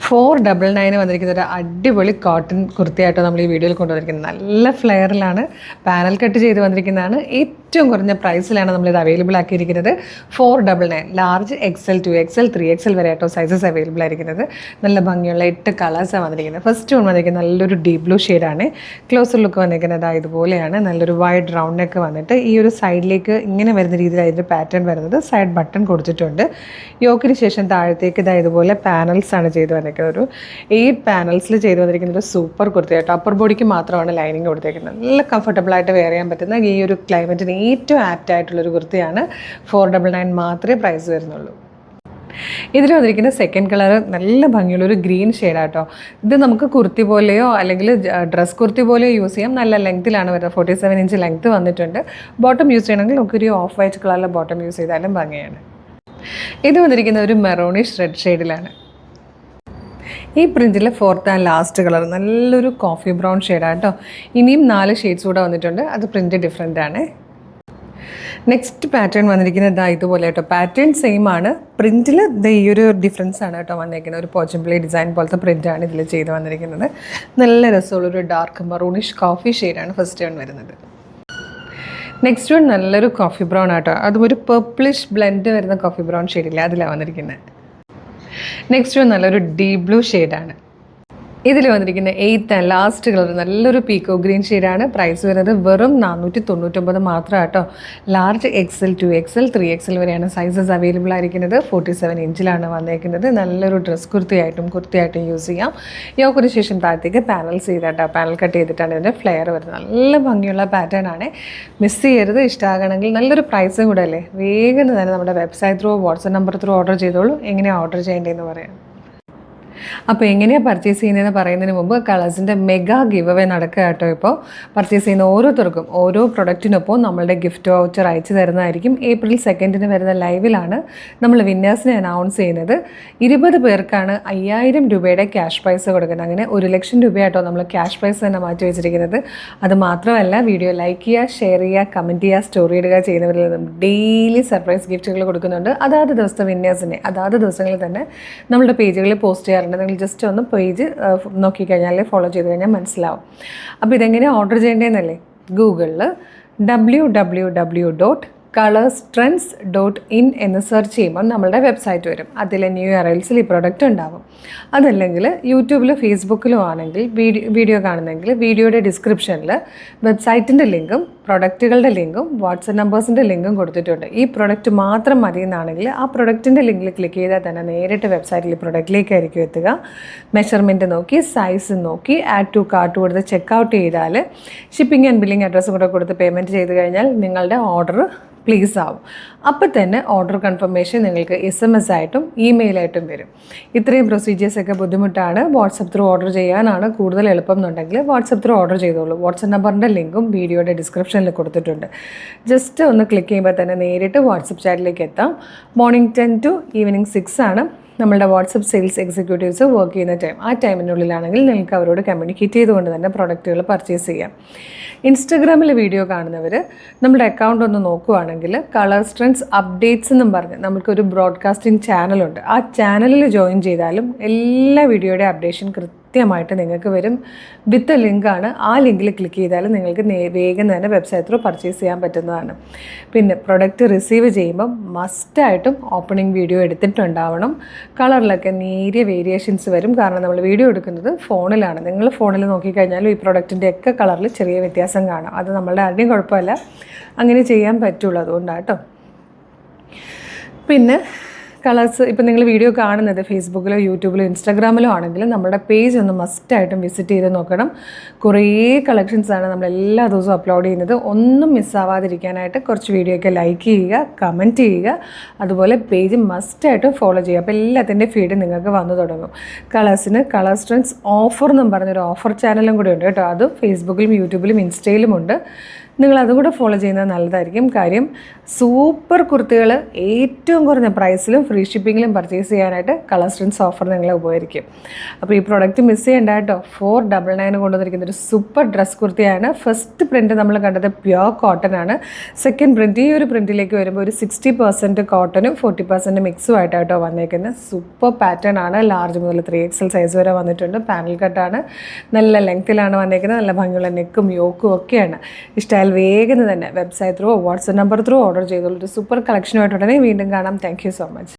499 വന്നിരിക്കുന്ന ഒരു അടിപൊളി കോട്ടൺ കുർത്തിയായിട്ടോ നമ്മൾ ഈ വീഡിയോയിൽ കൊണ്ടുവന്നിരിക്കുന്നത്. നല്ല ഫ്ലെയറിലാണ് പാനൽ കട്ട് ചെയ്ത് വന്നിരിക്കുന്നതാണ്. ഏറ്റവും കുറഞ്ഞ പ്രൈസിലാണ് നമ്മളിത് available ആക്കിയിരിക്കുന്നത്. 499 large XL 2XL 3XL വരെ ആയിട്ടോ സൈസസ് അവൈലബിൾ ആയിരിക്കുന്നത്. നല്ല ഭംഗിയുള്ള 8 കളേഴ്സാണ് വന്നിരിക്കുന്നത്. ഫസ്റ്റ് വൺ വന്നിരിക്കുന്നത് നല്ലൊരു ഡീപ് ബ്ലൂ ഷെയ്ഡാണ്. ക്ലോസർ ലുക്ക് വന്നിരിക്കുന്നത് ഇതുപോലെയാണ്. നല്ലൊരു വൈഡ് റൗണ്ട് നെക്ക് വന്നിട്ട് ഈ ഒരു സൈഡിലേക്ക് ഇങ്ങനെ വരുന്ന രീതിയിൽ അതിൻ്റെ പാറ്റേൺ വരുന്നത്. സൈഡ് ബട്ടൺ കൊടുത്തിട്ടുണ്ട്. യോക്കിന് ശേഷം താഴത്തേക്ക് ഇതുപോലെ പാനൽസ് ആണ് ചെയ്ത് വന്നിരിക്കുന്നത്. ഒരു 8 പാനൽസിൽ ചെയ്ത് വന്നിരിക്കുന്ന ഒരു സൂപ്പർ കുർത്തിയായിട്ട് അപ്പർ ബോഡിക്ക് മാത്രമാണ് ലൈനിങ് കൊടുത്തേക്കുന്നത്. നല്ല കംഫർട്ടബിളായിട്ട് വെയർ ചെയ്യാൻ പറ്റുന്ന ഈ ഒരു ക്ലൈമറ്റിന് ഏറ്റവും ആപ്റ്റ് ആയിട്ടുള്ളൊരു കുർത്തിയാണ്. 499 മാത്രമേ പ്രൈസ് വരുന്നുള്ളൂ. ഇതിൽ വന്നിരിക്കുന്ന സെക്കൻഡ് കളർ നല്ല ഭംഗിയുള്ളൊരു ഗ്രീൻ ഷെയ്ഡാട്ടോ. ഇത് നമുക്ക് കുർത്തി പോലെയോ അല്ലെങ്കിൽ ഡ്രസ് കുർത്തി പോലെയോ യൂസ് ചെയ്യാം. നല്ല ലെങ്ത്തിലാണ് വരുന്നത്. 47 ഇഞ്ച് ലെങ്ത്ത് വന്നിട്ടുണ്ട്. ബോട്ടം യൂസ് ചെയ്യണമെങ്കിൽ നമുക്കൊരു ഓഫ് വൈറ്റ് കളറിലെ ബോട്ടം യൂസ് ചെയ്താലും ഭംഗിയാണ്. ഇത് വന്നിരിക്കുന്ന ഒരു മെറൂണിഷ് റെഡ് ഷെയ്ഡിലാണ്. ഈ പ്രിൻറ്റിലെ ഫോർത്ത് ആൻഡ് ലാസ്റ്റ് കളർ നല്ലൊരു കോഫി ബ്രൗൺ ഷെയ്ഡാട്ടോ. ഇനിയും 4 ഷെയ്ഡ്സ് കൂടെ വന്നിട്ടുണ്ട്. അത് പ്രിൻറ്റ് ഡിഫറെൻ്റ് ആണ്. നെക്സ്റ്റ് പാറ്റേൺ വന്നിരിക്കുന്നത് ഇതുപോലെ കേട്ടോ. പാറ്റേൺ സെയിം ആണ്, പ്രിൻറ്റിൽ ഈ ഒരു ഡിഫറൻസ് ആണ് കേട്ടോ വന്നിരിക്കുന്നത്. ഒരു പോച്ചംപ്ലി ഡിസൈൻ പോലത്തെ പ്രിൻ്റാണ് ഇതിൽ ചെയ്ത് വന്നിരിക്കുന്നത്. നല്ല രസമുള്ളൊരു ഡാർക്ക് മറൂണിഷ് കോഫി ഷെയ്ഡാണ് ഫസ്റ്റ് വൺ വരുന്നത്. നെക്സ്റ്റ് വൺ നല്ലൊരു കോഫി ബ്രൗൺ ആട്ടോ. അതും ഒരു പർപ്പിളിഷ് ബ്ലെൻഡ് വരുന്ന കോഫി ബ്രൗൺ ഷെയ്ഡില്ല, അതിലാണ് വന്നിരിക്കുന്നത്. നെക്സ്റ്റ് വൺ നല്ലൊരു ഡീപ് ബ്ലൂ ഷെയ്ഡാണ്. ഇതിൽ വന്നിരിക്കുന്ന 8th ആൻഡ് ലാസ്റ്റ് കളർ നല്ലൊരു പീക്കോ ഗ്രീൻ ഷെയ്ഡാണ്. പ്രൈസ് വരുന്നത് വെറും 499 മാത്രം കേട്ടോ. ലാർജ് XL 2XL 3XL വരെയാണ് സൈസസ് അവൈലബിൾ ആയിരിക്കുന്നത്. 47 ഇഞ്ചിലാണ് വന്നേക്കുന്നത്. നല്ലൊരു ഡ്രസ് കുർത്തിയായിട്ടും യൂസ് ചെയ്യാം. യോക്കിന് ശേഷം താഴത്തേക്ക് പാനൽസ് ചെയ്തിട്ടോ, പാനൽ കട്ട് ചെയ്തിട്ടാണ് ഇതിൻ്റെ ഫ്ലെയർ വരുന്നത്. നല്ല ഭംഗിയുള്ള പാറ്റേൺ ആണ്. മിസ് ചെയ്യരുത്. ഇഷ്ടമാകണമെങ്കിൽ നല്ലൊരു പ്രൈസും കൂടെ അല്ലേ. വേഗം തന്നെ നമ്മുടെ website through WhatsApp number through order ചെയ്തോളൂ. എങ്ങനെയാണ് ഓർഡർ ചെയ്യേണ്ടതെന്ന് പറയാം. അപ്പോൾ എങ്ങനെയാണ് പർച്ചേസ് ചെയ്യുന്നതെന്ന് പറയുന്നതിന് മുമ്പ് കളേഴ്സിൻ്റെ മെഗാ ഗിവ് അവേ നടക്കുക കേട്ടോ. ഇപ്പോൾ പർച്ചേസ് ചെയ്യുന്ന ഓരോരുത്തർക്കും ഓരോ പ്രൊഡക്റ്റിനൊപ്പം നമ്മളുടെ ഗിഫ്റ്റ് വൗച്ചർ അയച്ചു തരുന്നതായിരിക്കും. April 2 വരുന്ന ലൈവിലാണ് നമ്മൾ വിന്നേഴ്സിനെ അനൗൺസ് ചെയ്യുന്നത്. 20 പേർക്കാണ് 5000 രൂപയുടെ ക്യാഷ് പ്രൈസ് കൊടുക്കുന്നത്. അങ്ങനെ 1 ലക്ഷം രൂപയായിട്ടോ നമ്മൾ ക്യാഷ് പ്രൈസ് തന്നെ മാറ്റി വെച്ചിരിക്കുന്നത്. അത് മാത്രമല്ല, വീഡിയോ ലൈക്ക് ചെയ്യുക, ഷെയർ ചെയ്യുക, കമൻറ്റ് ചെയ്യുക, സ്റ്റോറി ഇടുക ചെയ്യുന്നവരിൽ നിന്നും ഡെയിലി സർപ്രൈസ് ഗിഫ്റ്റുകൾ കൊടുക്കുന്നുണ്ട്. അതാത് ദിവസത്തെ വിന്നേഴ്സിനെ അതാത് ദിവസങ്ങളിൽ തന്നെ നമ്മുടെ പേജുകളിൽ പോസ്റ്റ് ചെയ്യാറുണ്ട്. നിങ്ങൾ ജസ്റ്റ് ഒന്ന് പേജ് നോക്കിക്കഴിഞ്ഞാൽ ഫോളോ ചെയ്ത് കഴിഞ്ഞാൽ മനസ്സിലാവും. അപ്പോൾ ഇതെങ്ങനെയാണ് ഓർഡർ ചെയ്യേണ്ടതെന്നല്ലേ. ഗൂഗിളിൽ www.colorstrends.in എന്ന് സെർച്ച് ചെയ്യുമ്പോൾ നമ്മളുടെ വെബ്സൈറ്റ് വരും. അതിലെ ന്യൂ URLസിൽ ഈ പ്രൊഡക്റ്റ് ഉണ്ടാകും. അതല്ലെങ്കിൽ യൂട്യൂബിലോ ഫേസ്ബുക്കിലോ ആണെങ്കിൽ വീഡിയോ കാണുന്നെങ്കിൽ വീഡിയോയുടെ ഡിസ്ക്രിപ്ഷനിൽ വെബ്സൈറ്റിൻ്റെ ലിങ്കും പ്രൊഡക്റ്റുകളുടെ ലിങ്കും വാട്സപ്പ് നമ്പേഴ്സിൻ്റെ ലിങ്കും കൊടുത്തിട്ടുണ്ട്. ഈ പ്രൊഡക്റ്റ് മാത്രം മതി എന്നാണെങ്കിൽ ആ പ്രൊഡക്റ്റിൻ്റെ ലിങ്കിൽ ക്ലിക്ക് ചെയ്താൽ തന്നെ നേരിട്ട് വെബ്സൈറ്റിൽ ഈ പ്രൊഡക്റ്റിലേക്കായിരിക്കും എത്തുക. മെഷർമെൻറ്റ് നോക്കി, സൈസ് നോക്കി, ആഡ് ടു കാർട്ട് കൊടുത്ത് ചെക്കൗട്ട് ചെയ്താൽ ഷിപ്പിംഗ് ആൻഡ് ബില്ലിംഗ് അഡ്രസ്സും കൂടെ കൊടുത്ത് പേയ്മെൻറ്റ് ചെയ്ത് കഴിഞ്ഞാൽ നിങ്ങളുടെ ഓർഡർ പ്ലീസ് ആവും. അപ്പോൾ തന്നെ ഓർഡർ കൺഫർമേഷൻ നിങ്ങൾക്ക് SMS ആയിട്ടും ഇമെയിലായിട്ടും വരും. ഇത്രയും പ്രൊസീജിയേഴ്സൊക്കെ ബുദ്ധിമുട്ടാണ്. വാട്സപ്പ് ത്രൂ ഓർഡർ ചെയ്യാനാണ് കൂടുതൽ എളുപ്പം എന്നുണ്ടെങ്കിൽ വാട്സപ്പ് ത്രൂ ഓർഡർ ചെയ്തോളൂ. വാട്സപ്പ് നമ്പറിൻ്റെ ലിങ്കും വീഡിയോയുടെ ഡിസ്ക്രിപ്ഷനിൽ കൊടുത്തിട്ടുണ്ട്. ജസ്റ്റ് ഒന്ന് ക്ലിക്ക് ചെയ്യുമ്പോൾ തന്നെ നേരിട്ട് വാട്സപ്പ് ചാറ്റിലേക്ക് എത്താം. മോർണിംഗ് 10 to ഈവനിങ് 6 ആണ് നമ്മളുടെ വാട്സപ്പ് സെയിൽസ് എക്സിക്യൂട്ടീവ്സ് വർക്ക് ചെയ്യുന്ന ടൈം. ആ ടൈമിനുള്ളിലാണെങ്കിൽ നിങ്ങൾക്ക് അവരോട് കമ്മ്യൂണിക്കേറ്റ് ചെയ്തുകൊണ്ട് തന്നെ പ്രൊഡക്റ്റുകൾ പർച്ചേസ് ചെയ്യാം. ഇൻസ്റ്റഗ്രാമിൽ വീഡിയോ കാണുന്നവർ നമ്മുടെ അക്കൗണ്ട് ഒന്ന് നോക്കുകയാണെങ്കിൽ കളേഴ്സ് ട്രെൻഡ്സ് അപ്ഡേറ്റ്സ് എന്നും പറഞ്ഞ് നമുക്കൊരു ബ്രോഡ്കാസ്റ്റിംഗ് ചാനലുണ്ട്. ആ ചാനലിൽ ജോയിൻ ചെയ്താലും എല്ലാ വീഡിയോയുടെ അപ്ഡേഷൻ കൃത്യമായിട്ട് നിങ്ങൾക്ക് വരും. വിത്ത് ലിങ്കാണ്. ആ ലിങ്കിൽ ക്ലിക്ക് ചെയ്താൽ നിങ്ങൾക്ക് വേഗം തന്നെ വെബ്സൈറ്റ് ത്രൂ പർച്ചേസ് ചെയ്യാൻ പറ്റുന്നതാണ്. പിന്നെ പ്രൊഡക്റ്റ് റിസീവ് ചെയ്യുമ്പം മസ്റ്റായിട്ടും ഓപ്പണിംഗ് വീഡിയോ എടുത്തിട്ടുണ്ടാവണം. കളറിലൊക്കെ നേരിയ വേരിയേഷൻസ് വരും. കാരണം നമ്മൾ വീഡിയോ എടുക്കുന്നത് ഫോണിലാണ്. നിങ്ങൾ ഫോണിൽ നോക്കിക്കഴിഞ്ഞാലും ഈ പ്രൊഡക്റ്റിൻ്റെ ഒക്കെ കളറിൽ ചെറിയ വ്യത്യാസം കാണാം. അത് നമ്മളുടെ ആരുടെയും കുഴപ്പമില്ല, അങ്ങനെ ചെയ്യാൻ പറ്റുള്ളൂ. അതുകൊണ്ടാണ് കേട്ടോ. പിന്നെ കളേഴ്സ് ഇപ്പോൾ നിങ്ങൾ വീഡിയോ കാണുന്നത് ഫേസ്ബുക്കിലോ യൂട്യൂബിലോ ഇൻസ്റ്റാഗ്രാമിലോ ആണെങ്കിൽ നമ്മുടെ പേജ് ഒന്ന് മസ്റ്റായിട്ടും വിസിറ്റ് ചെയ്ത് നോക്കണം. കുറേ കളക്ഷൻസാണ് നമ്മൾ എല്ലാ ദിവസവും അപ്ലോഡ് ചെയ്യുന്നത്. ഒന്നും മിസ്സാവാതിരിക്കാനായിട്ട് കുറച്ച് വീഡിയോ ഒക്കെ ലൈക്ക് ചെയ്യുക, കമൻറ്റ് ചെയ്യുക, അതുപോലെ പേജ് മസ്റ്റായിട്ടും ഫോളോ ചെയ്യുക. അപ്പോൾ എല്ലാത്തിൻ്റെ ഫീഡ് നിങ്ങൾക്ക് വന്നു തുടങ്ങും. കളേഴ്സിന് കളേഴ്സ് ട്രെൻഡ്സ് ഓഫർ എന്നും പറഞ്ഞൊരു ഓഫർ ചാനലും കൂടെ ഉണ്ട് കേട്ടോ. അത് ഫേസ്ബുക്കിലും യൂട്യൂബിലും ഇൻസ്റ്റയിലുമുണ്ട്. നിങ്ങൾ അതും കൂടെ ഫോളോ ചെയ്യുന്നത് നല്ലതായിരിക്കും. കാര്യം സൂപ്പർ കുർത്തികൾ ഏറ്റവും കുറഞ്ഞ പ്രൈസിലും ഫ്രീ ഷിപ്പിങ്ങിലും പർച്ചേസ് ചെയ്യാനായിട്ട് കളർ സ്ട്രിൻസ് ഓഫർ നിങ്ങളെ ഉപകരിക്കും. അപ്പോൾ ഈ പ്രോഡക്റ്റ് മിസ് ചെയ്യേണ്ട കേട്ടോ. 499 കൊണ്ടുവന്നിരിക്കുന്ന ഒരു സൂപ്പർ ഡ്രസ് കുർത്തിയാണ്. ഫസ്റ്റ് പ്രിൻറ്റ് നമ്മൾ കണ്ടത് പ്യുവർ കോട്ടൺ ആണ്. സെക്കൻഡ് പ്രിൻറ്റ് ഈ ഒരു പ്രിൻറ്റിലേക്ക് വരുമ്പോൾ ഒരു 60% കോട്ടനും 40% മിക്സും ആയിട്ടോ വന്നേക്കുന്നത്. സൂപ്പർ പാറ്റേൺ ആണ്. ലാർജ് മുതൽ 3XL സൈസ് വരെ വന്നിട്ടുണ്ട്. പാനൽ കട്ടാണ്, നല്ല ലെങ്ത്തിലാണ് വന്നേക്കുന്നത്. നല്ല ഭംഗിയുള്ള നെക്കും യോക്കും ഒക്കെയാണ്. ഇഷ്ടമായാൽ വേഗം തന്നെ website through WhatsApp number through order ചെയ്തോളൂ. ഒരു സൂപ്പർ കളക്ഷനുമായിട്ടുടനെ വീണ്ടും കാണാം. Thank you so much.